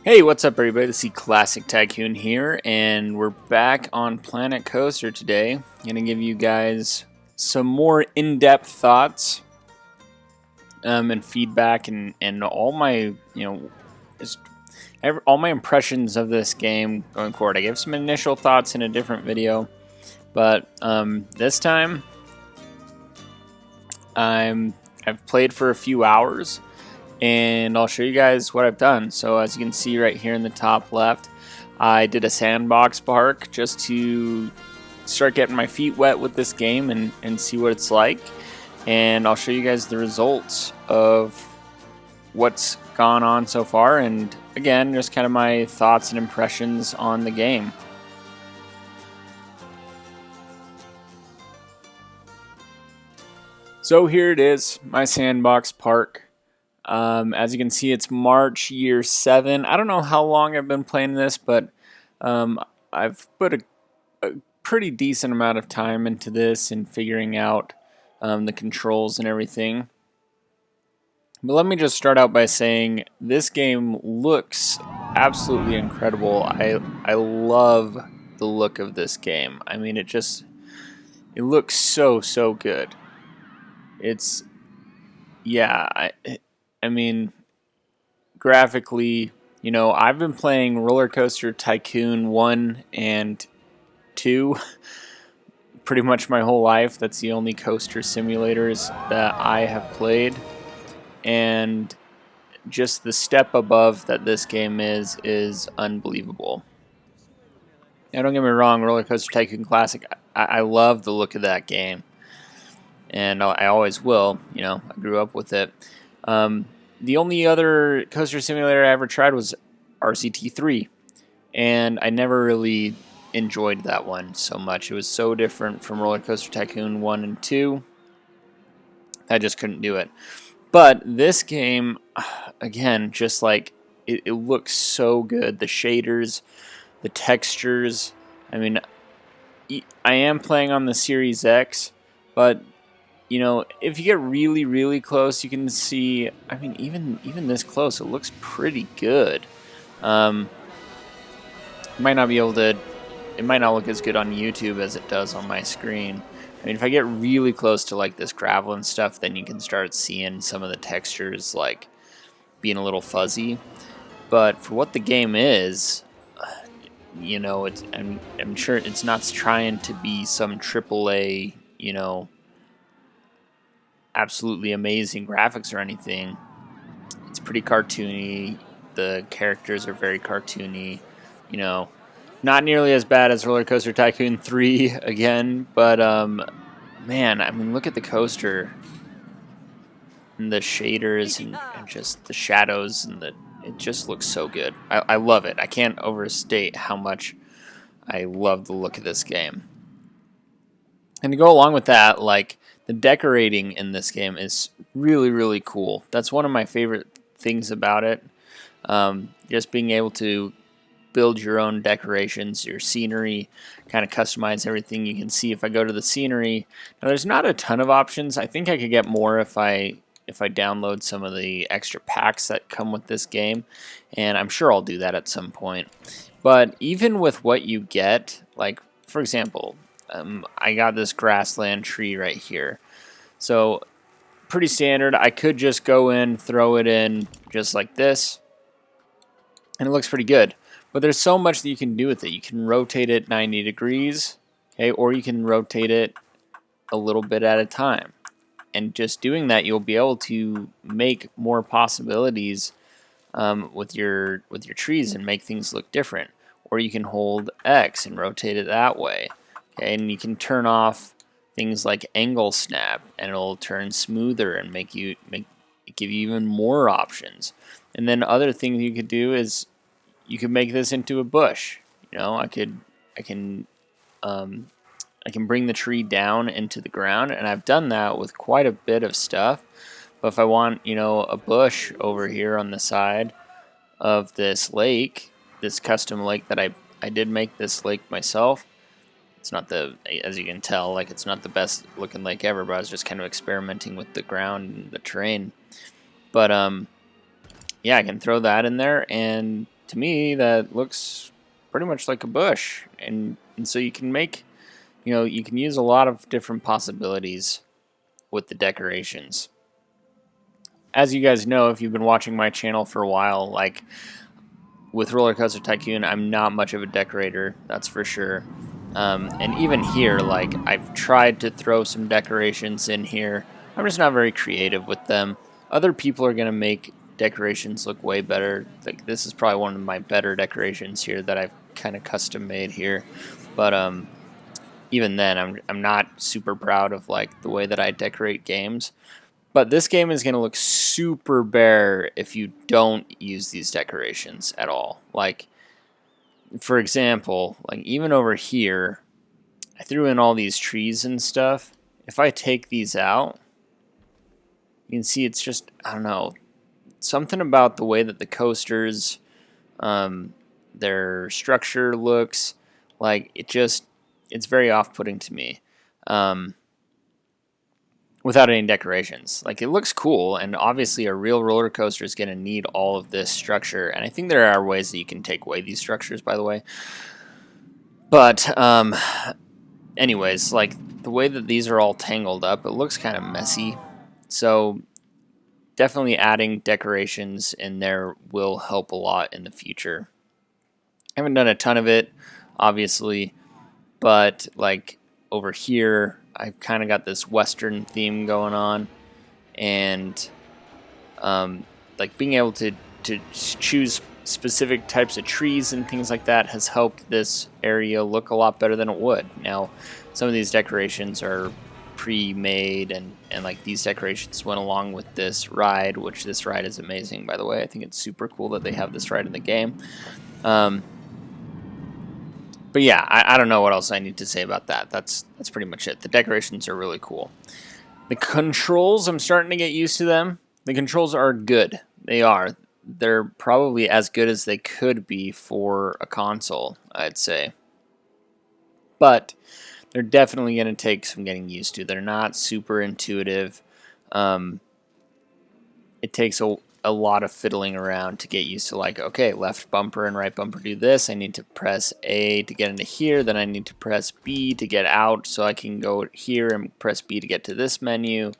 Hey, what's up everybody? This is Classic Tycoon here, and we're back on Planet Coaster today. I'm going to give you guys some more in-depth thoughts and feedback and all my, just all my impressions of this game going forward. I gave some initial thoughts in a different video, but this time I've played for a few hours, and I'll show you guys what I've done. So as you can see right here in the top left, I did a sandbox park just to start getting my feet wet with this game and see what it's like. And I'll show you guys the results of what's gone on so far, and again, just kind of my thoughts and impressions on the game. So here it is, my sandbox park. As you can see, it's March year 7. I don't know how long I've been playing this, but I've put a pretty decent amount of time into this and figuring out the controls and everything. But let me just start out by saying this game looks absolutely incredible. I love the look of this game. I mean, it looks so good. I mean, graphically, I've been playing Roller Coaster Tycoon 1 and 2 pretty much my whole life. That's the only coaster simulators that I have played. And just the step above that this game is unbelievable. Now, don't get me wrong, Roller Coaster Tycoon Classic, I love the look of that game. And I always will, I grew up with it. The only other coaster simulator I ever tried was RCT3, and I never really enjoyed that one so much. It was so different from Roller Coaster Tycoon 1 and 2. I just couldn't do it. But this game, again, just like, it looks so good. The shaders, the textures. I mean, I am playing on the Series X, but if you get really close, you can see, I mean, even this close, it looks pretty good. It might not look as good on YouTube as it does on my screen. I mean, if I get really close to like this gravel and stuff, then you can start seeing some of the textures like being a little fuzzy. But for what the game is, I'm sure it's not trying to be some AAA, absolutely amazing graphics or anything. It's pretty cartoony. The characters are very cartoony. Not nearly as bad as Roller Coaster Tycoon 3 again, but man, I mean, look at the coaster and the shaders and just the shadows and it just looks so good. I love it. I can't overstate how much I love the look of this game. And to go along with that, like, the decorating in this game is really cool. That's one of my favorite things about it. Just being able to build your own decorations, your scenery, kind of customize everything. You can see if I go to the scenery, now there's not a ton of options. I think I could get more if I download some of the extra packs that come with this game, and I'm sure I'll do that at some point. But even with what you get, like, for example, I got this grassland tree right here. So, pretty standard. I could just go in, throw it in just like this, and it looks pretty good. But there's so much that you can do with it. You can rotate it 90 degrees, okay, or you can rotate it a little bit at a time. And just doing that, you'll be able to make more possibilities with your trees and make things look different. Or you can hold X and rotate it that way. Okay, and you can turn off things like angle snap, and it'll turn smoother and give you even more options. And then other things you could do is you could make this into a bush. I can bring the tree down into the ground, and I've done that with quite a bit of stuff. But if I want, a bush over here on the side of this lake, this custom lake that I did make this lake myself. It's not as you can tell, like, it's not the best looking lake ever, but I was just kind of experimenting with the ground and the terrain. But yeah, I can throw that in there, and to me, that looks pretty much like a bush. And so you can make, you can use a lot of different possibilities with the decorations. As you guys know, if you've been watching my channel for a while, like with Roller Coaster Tycoon, I'm not much of a decorator, that's for sure. And even here, like, I've tried to throw some decorations in here. I'm just not very creative with them. Other people are going to make decorations look way better. Like, this is probably one of my better decorations here that I've kind of custom made here. But even then, I'm not super proud of like the way that I decorate games. But this game is going to look super bare if you don't use these decorations at all. Like, for example, like even over here, I threw in all these trees and stuff. If I take these out, you can see it's just, I don't know, something about the way that the coasters, their structure looks, like it's very off-putting to me. Without any decorations. Like, it looks cool, and obviously a real roller coaster is going to need all of this structure, and I think there are ways that you can take away these structures, by the way. But anyways, like, the way that these are all tangled up, it looks kind of messy. So definitely adding decorations in there will help a lot in the future. I haven't done a ton of it, obviously, but like over here, I've kind of got this Western theme going on, and like being able to choose specific types of trees and things like that has helped this area look a lot better than it would. Now, some of these decorations are pre-made, and like these decorations went along with this ride, which this ride is amazing, by the way. I think it's super cool that they have this ride in the game. But yeah, I don't know what else I need to say about that. That's pretty much it. The decorations are really cool. The controls, I'm starting to get used to them. The controls are good. They are. They're probably as good as they could be for a console, I'd say. But they're definitely going to take some getting used to. They're not super intuitive. It takes a lot of fiddling around to get used to, like, okay, left bumper and right bumper do this. I need to press A to get into here. Then I need to press B to get out, so I can go here and press B to get to this menu.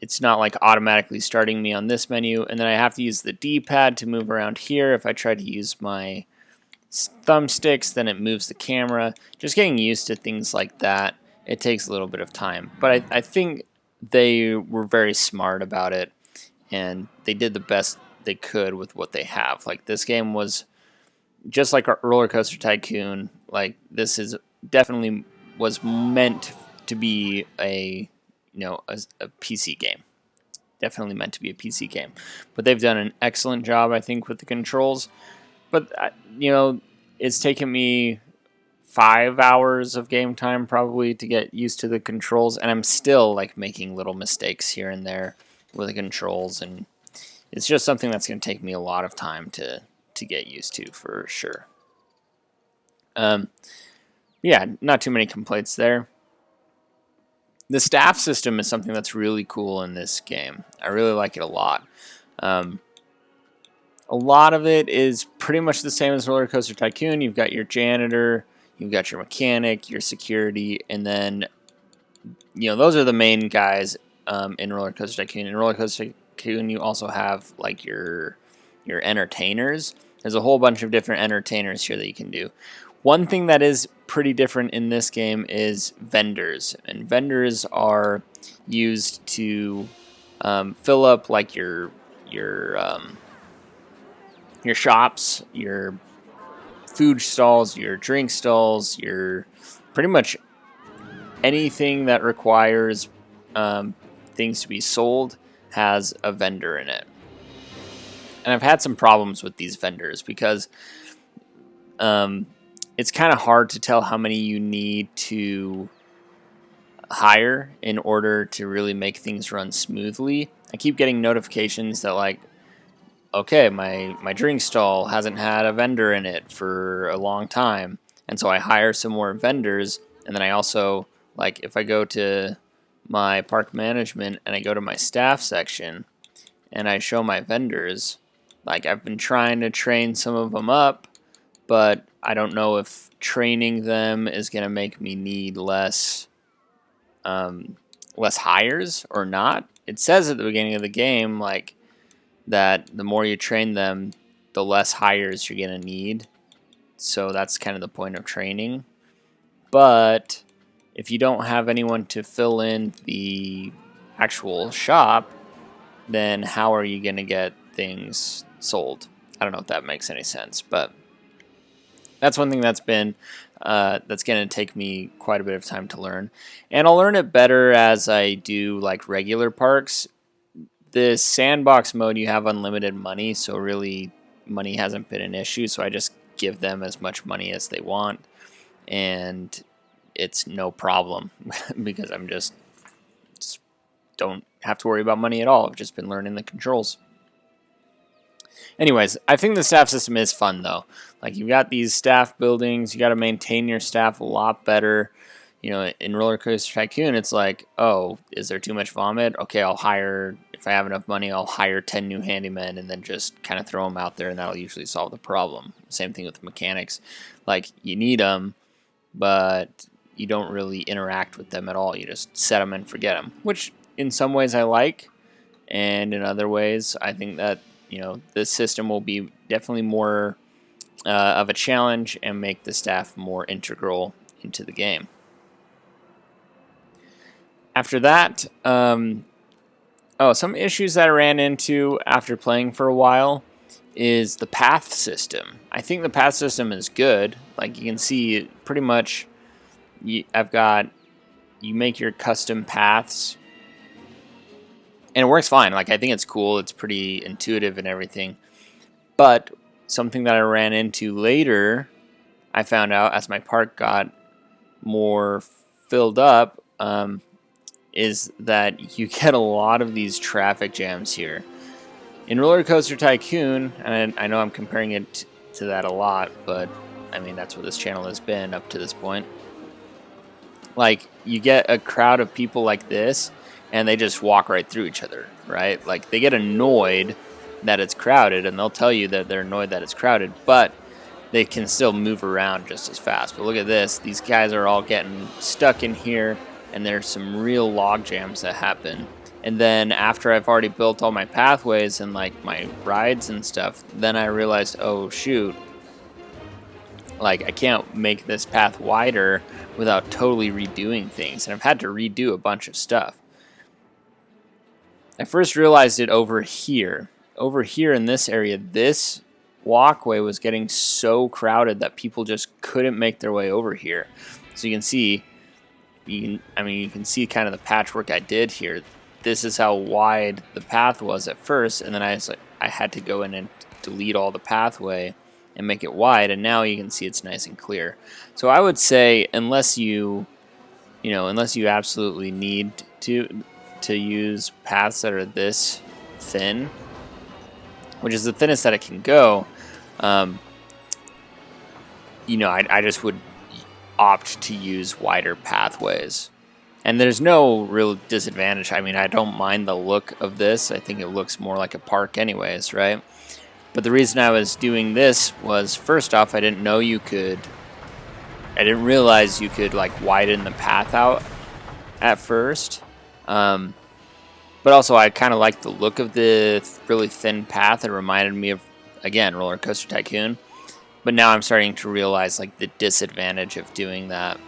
It's not like automatically starting me on this menu. And then I have to use the D-pad to move around here. If I try to use my thumbsticks, then it moves the camera. Just getting used to things like that, it takes a little bit of time. But I think they were very smart about it, and they did the best they could with what they have. Like, this game was just like Roller Coaster Tycoon. Like, this is definitely was meant to be a PC game. Definitely meant to be a PC game. But they've done an excellent job, I think, with the controls. But it's taken me 5 hours of game time probably to get used to the controls, and I'm still like making little mistakes here and there with the controls, and it's just something that's going to take me a lot of time to get used to, for sure. Yeah, not too many complaints there. The staff system is something that's really cool in this game. I really like it a lot. A lot of it is pretty much the same as Roller Coaster Tycoon. You've got your janitor, you've got your mechanic, your security, and then those are the main guys in Roller Coaster Tycoon. In Roller Coaster Tycoon, you also have like your entertainers. There's a whole bunch of different entertainers here that you can do. One thing that is pretty different in this game is vendors, and vendors are used to fill up like your shops, your food stalls, your drink stalls, your pretty much anything that requires things to be sold has a vendor in it. And I've had some problems with these vendors because it's kind of hard to tell how many you need to hire in order to really make things run smoothly. I keep getting notifications that, like, okay, my drink stall hasn't had a vendor in it for a long time. And so I hire some more vendors. And then I also, like, if I go to my park management and I go to my staff section and I show my vendors, Like, I've been trying to train some of them up, but I don't know if training them is going to make me need less hires or not. It says at the beginning of the game, like, that the more you train them, the less hires you're going to need. So that's kind of the point of training. But if you don't have anyone to fill in the actual shop, then how are you going to get things sold? I don't know if that makes any sense, but that's one thing that's been that's going to take me quite a bit of time to learn, and I'll learn it better as I do like regular parks. This sandbox mode, you have unlimited money, so really money hasn't been an issue. So I just give them as much money as they want, and it's no problem because I'm just don't have to worry about money at all. I've just been learning the controls. Anyways, I think the staff system is fun though. Like, you've got these staff buildings, you got to maintain your staff a lot better. You know, in Roller Coaster Tycoon, it's like, oh, is there too much vomit? Okay, I'll hire, if I have enough money, I'll hire 10 new handymen and then just kind of throw them out there, and that'll usually solve the problem. Same thing with mechanics. Like, you need them, but you don't really interact with them at all. You just set them and forget them, which in some ways I like, and in other ways I think that, you know, this system will be definitely more of a challenge and make the staff more integral into the game. After that, some issues that I ran into after playing for a while is the path system. I think the path system is good. Like, you can see pretty much, you make your custom paths, and it works fine. Like, I think it's cool. It's pretty intuitive and everything. But something that I ran into later, I found out as my park got more filled up, is that you get a lot of these traffic jams here. In Roller Coaster Tycoon, and I know I'm comparing it to that a lot, but I mean, that's what this channel has been up to this point. Like, you get a crowd of people like this, and they just walk right through each other, right? Like, they get annoyed that it's crowded, and they'll tell you that they're annoyed that it's crowded, but they can still move around just as fast. But look at this. These guys are all getting stuck in here, and there's some real log jams that happen. And then after I've already built all my pathways and like my rides and stuff, then I realized, oh shoot, like, I can't make this path wider without totally redoing things. And I've had to redo a bunch of stuff. I first realized it over here. Over here in this area, this walkway was getting so crowded that people just couldn't make their way over here. So you can see, you can see kind of the patchwork I did here. This is how wide the path was at first, and then I had to go in and delete all the pathway and make it wide, and now you can see it's nice and clear. So I would say, unless you absolutely need to use paths that are this thin, which is the thinnest that it can go, I just would opt to use wider pathways. And there's no real disadvantage. I mean, I don't mind the look of this. I think it looks more like a park anyways, right? But the reason I was doing this was, first off, I didn't realize you could like widen the path out at first. But also, I kind of like the look of the really thin path. It reminded me of, again, Roller Coaster Tycoon. But now I'm starting to realize like the disadvantage of doing that,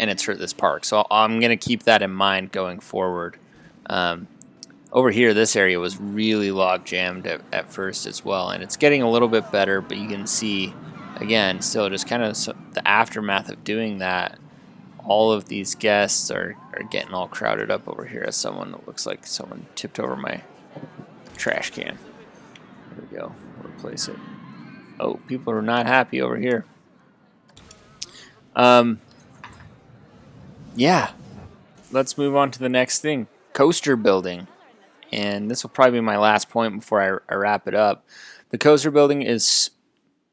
and it's hurt this park. So I'm going to keep that in mind going forward. Over here, this area was really log jammed at first as well, and it's getting a little bit better, but you can see, again, still just kind of the aftermath of doing that. All of these guests are getting all crowded up over here as someone that looks like someone tipped over my trash can. There we go. Replace it. Oh, people are not happy over here. Yeah. Let's move on to the next thing. Coaster building. And this will probably be my last point before I wrap it up. The coaster building is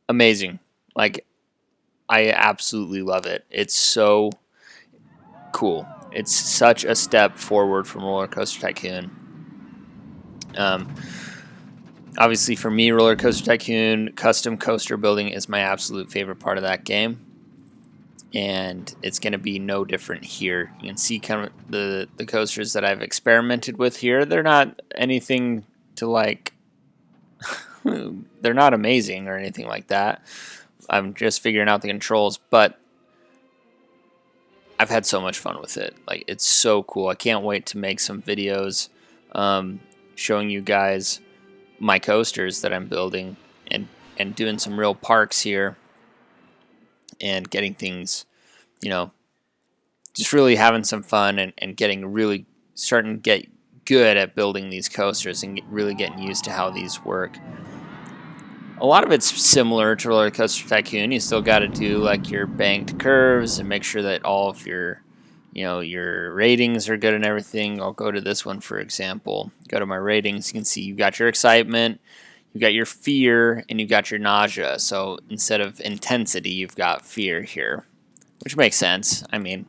amazing. Like, I absolutely love it. It's so cool. It's such a step forward from Roller Coaster Tycoon. Obviously, for me, Roller Coaster Tycoon custom coaster building is my absolute favorite part of that game. And it's going to be no different here. You can see kind of the coasters that I've experimented with here. They're not anything to like, they're not amazing or anything like that. I'm just figuring out the controls, but I've had so much fun with it. Like, it's so cool. I can't wait to make some videos showing you guys my coasters that I'm building and doing some real parks here and getting things, you know, just really having some fun and getting really starting to get good at building these coasters and really getting used to how these work. A lot of it's similar to Roller Coaster Tycoon. You still got to do like your banked curves and make sure that all of your, you know, your ratings are good and everything. I'll go to this one, for example. Go to my ratings. You can see you've got your excitement, you've got your fear, and you've got your nausea. So instead of intensity, you've got fear here, which makes sense. I mean,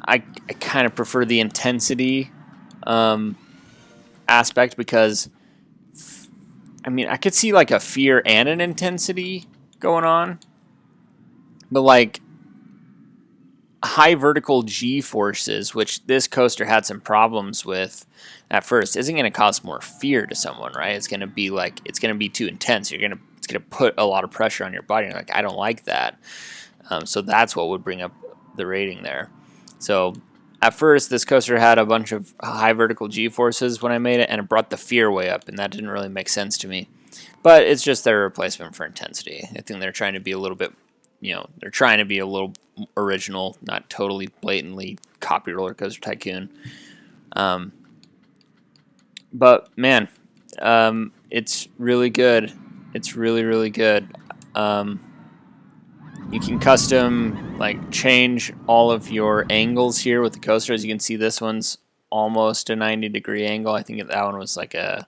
I kind of prefer the intensity aspect because, I mean, I could see like a fear and an intensity going on, but like high vertical G forces, which this coaster had some problems with at first, isn't going to cause more fear to someone, right? It's going to be like, it's going to be too intense. It's going to put a lot of pressure on your body. You're like, I don't like that. So that's what would bring up the rating there. So at first, this coaster had a bunch of high vertical G forces when I made it, and it brought the fear way up, and that didn't really make sense to me. But it's just their replacement for intensity. I think they're trying to be a little bit, you know, they're trying to be a little original, not totally blatantly copy Roller Coaster Tycoon. But man, it's really good. It's really, really good. You can custom, like, change all of your angles here with the coaster. As you can see, this one's almost a 90-degree angle. I think that one was like a,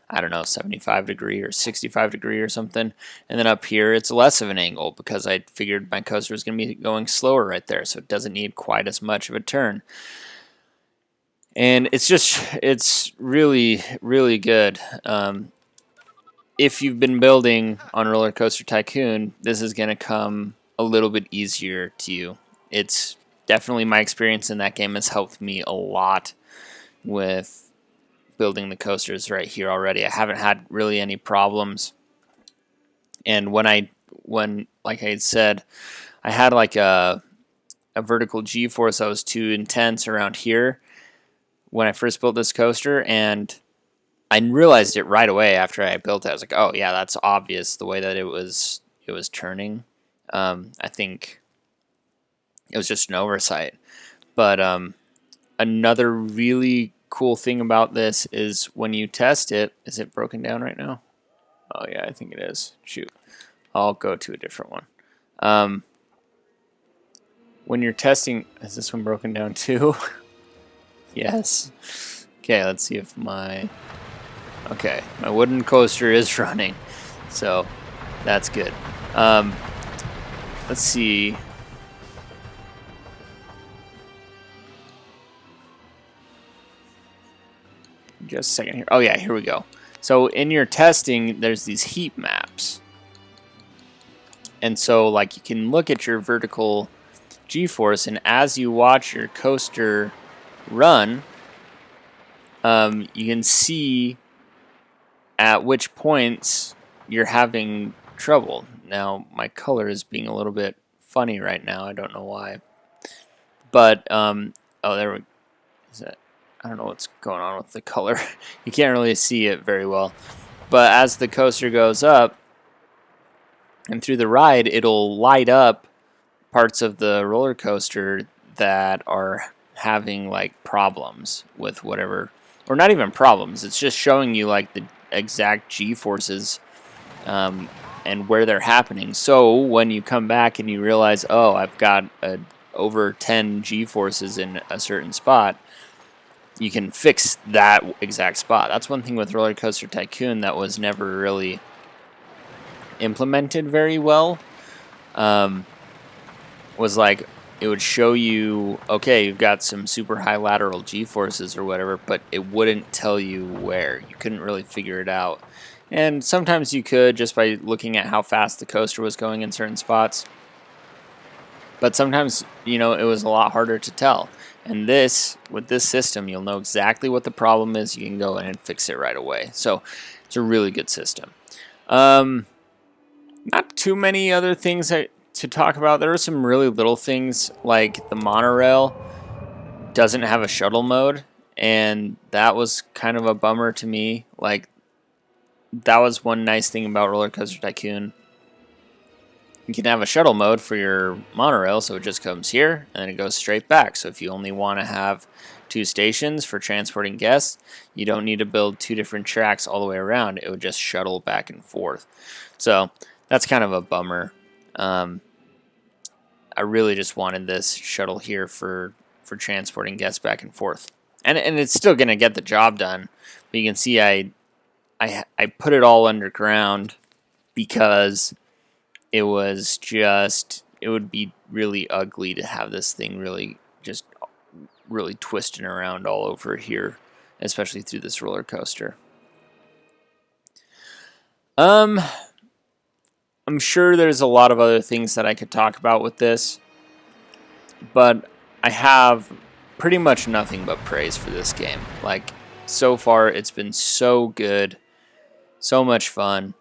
I don't know, 75-degree or 65-degree or something. And then up here, it's less of an angle because I figured my coaster was going to be going slower right there, so it doesn't need quite as much of a turn. And it's really, really good. If you've been building on Roller Coaster Tycoon, this is going to come a little bit easier to you. It's definitely, my experience in that game has helped me a lot with building the coasters right here already. I haven't had really any problems. And when like I said, I had like a vertical G-force that was too intense around here when I first built this coaster, and I realized it right away after I built it. I was like, oh yeah, that's obvious the way that it was turning. I think it was just an oversight. But another really cool thing about this is when you test it, is it broken down right now? Oh yeah, I think it is. Shoot. I'll go to a different one. When you're testing, is this one broken down too? Yes. Okay, let's see if my wooden coaster is running, so that's good. Let's see. Just a second here. Oh yeah, here we go. So in your testing, there's these heat maps. And so like you can look at your vertical G-force, and as you watch your coaster run, you can see at which points you're having trouble. Now, my color is being a little bit funny right now. I don't know why. But, oh, there we go. I don't know what's going on with the color. You can't really see it very well. But as the coaster goes up and through the ride, it'll light up parts of the roller coaster that are having like problems with whatever, or not even problems. It's just showing you like the exact G-forces and where they're happening. So when you come back and you realize, oh, I've got over 10 G-forces in a certain spot, you can fix that exact spot. That's one thing with Roller Coaster Tycoon that was never really implemented very well. Was like, it would show you, okay, you've got some super high lateral G-forces or whatever, but it wouldn't tell you where. You couldn't really figure it out. And sometimes you could just by looking at how fast the coaster was going in certain spots. But sometimes, you know, it was a lot harder to tell. And this, with this system, you'll know exactly what the problem is. You can go in and fix it right away. So it's a really good system. Not too many other things to talk about. There are some really little things, like the monorail doesn't have a shuttle mode. And that was kind of a bummer to me. Like, that was one nice thing about Roller Coaster Tycoon. You can have a shuttle mode for your monorail, so it just comes here and then it goes straight back. So if you only want to have 2 stations for transporting guests, you don't need to build 2 different tracks all the way around. It would just shuttle back and forth. So that's kind of a bummer. I really just wanted this shuttle here for transporting guests back and forth. And it's still going to get the job done. But you can see I put it all underground because it was just, it would be really ugly to have this thing really twisting around all over here, especially through this roller coaster. I'm sure there's a lot of other things that I could talk about with this, but I have pretty much nothing but praise for this game. Like, so far it's been so good, so much fun,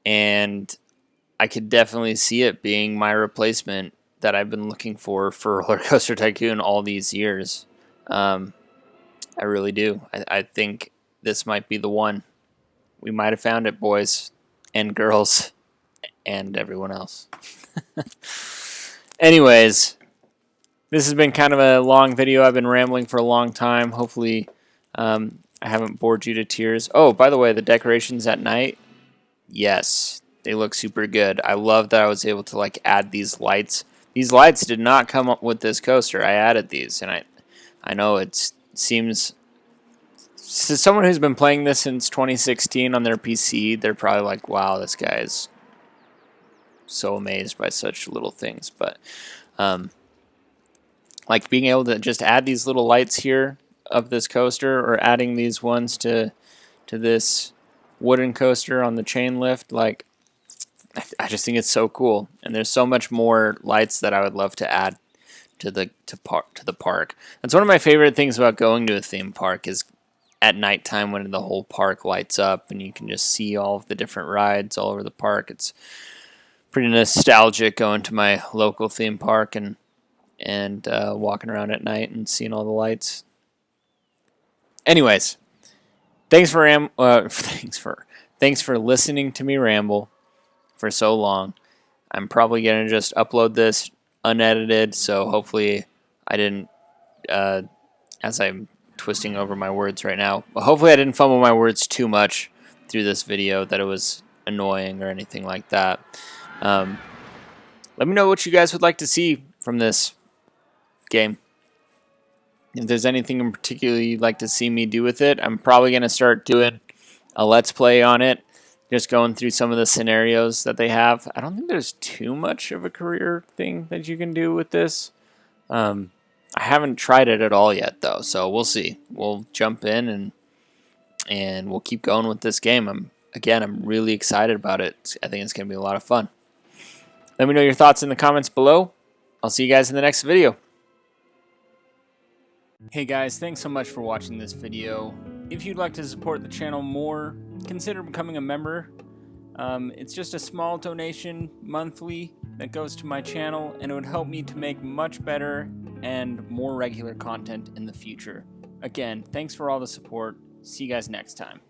and I could definitely see it being my replacement that I've been looking for Roller Coaster Tycoon all these years. I really do. I think this might be the one. We might have found it, boys and girls and everyone else. Anyways, this has been kind of a long video. I've been rambling for a long time. Hopefully I haven't bored you to tears. Oh, by the way, the decorations at night, yes, they look super good. I love that I was able to like add these lights. These lights did not come up with this coaster. I added these, and I know it seems, to someone who's been playing this since 2016 on their PC, they're probably like, wow, this guy is so amazed by such little things. But like being able to just add these little lights here of this coaster, or adding these ones to this wooden coaster on the chain lift, like, I just think it's so cool. And there's so much more lights that I would love to add to the park. That's one of my favorite things about going to a theme park, is at nighttime when the whole park lights up and you can just see all of the different rides all over the park. It's pretty nostalgic going to my local theme park and walking around at night and seeing all the lights. Anyways, thanks for listening to me ramble for so long. I'm probably gonna just upload this unedited, so hopefully I didn't, as I'm twisting over my words right now, but hopefully I didn't fumble my words too much through this video, that it was annoying or anything like that. Let me know what you guys would like to see from this game. If there's anything in particular you'd like to see me do with it, I'm probably going to start doing a Let's Play on it, just going through some of the scenarios that they have. I don't think there's too much of a career thing that you can do with this. I haven't tried it at all yet, though, so we'll see. We'll jump in and we'll keep going with this game. I'm really excited about it. I think it's going to be a lot of fun. Let me know your thoughts in the comments below. I'll see you guys in the next video. Hey guys, thanks so much for watching this video. If you'd like to support the channel more, consider becoming a member. It's just a small donation monthly that goes to my channel, and it would help me to make much better and more regular content in the future. Again, thanks for all the support. See you guys next time.